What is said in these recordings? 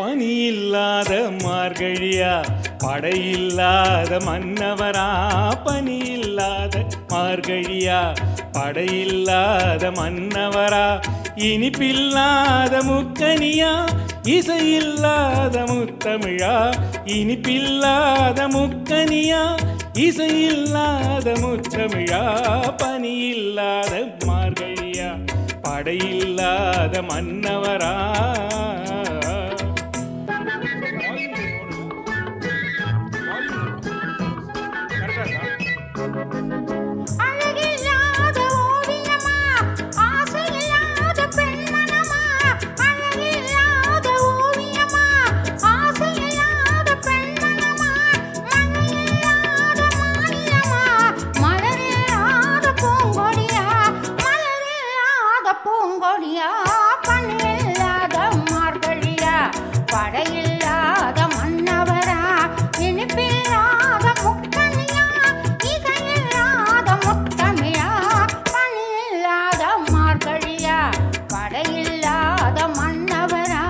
பனியில்லாத மார்கழியா படையில்லாத மன்னவரா பனியில்லாத மார்கழியா படையில்லாத மன்னவரா இனிப்பில்லாத முக்கனியா இசையில்லாத முத்தமிழா இனிப்பில்லாத முக்கனியா இசையில்லாத முத்தமிழா பனியில்லாத மார்கழியா படையில்லாத மன்னவரா பூங்கொடியா பணியில்லாத மார்கழியா படையில்லாத மன்னவரா இனிப்பில்லாத முக்கனியா இசையில்லாத முத்தமிழா பணியில்லாத மார்கழியா படையில்லாத மன்னவரா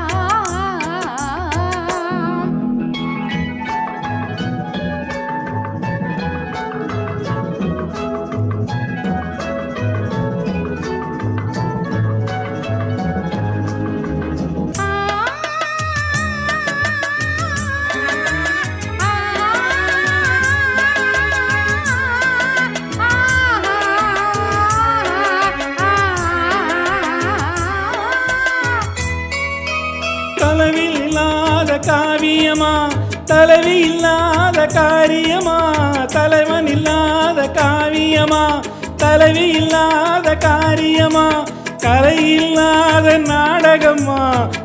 தலைவில்லாத காவியமா தலைவி இல்லாத காரியமா தலைவன் இல்லாத காவியமா தலைவி இல்லாத காரியமா கலை இல்லாத நாடகமா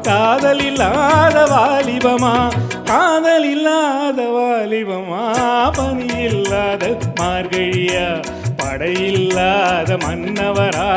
காதல் இல்லாத வாலிபமா காதல் இல்லாத வாலிபமா பனி இல்லாத மார்கழியா படையில்லாத மன்னவரா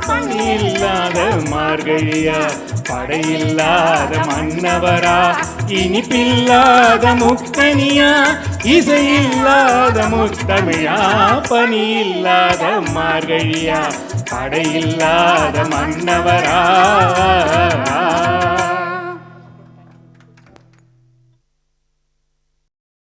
பனியில்லாத மார்கழியா படையில்லாத மன்னவரா இனிப்பில்லாத முக்கனியா இசையில்லாத முத்தமிழா பனியில்லாத மார்கழியா படையில்லாத மன்னவரா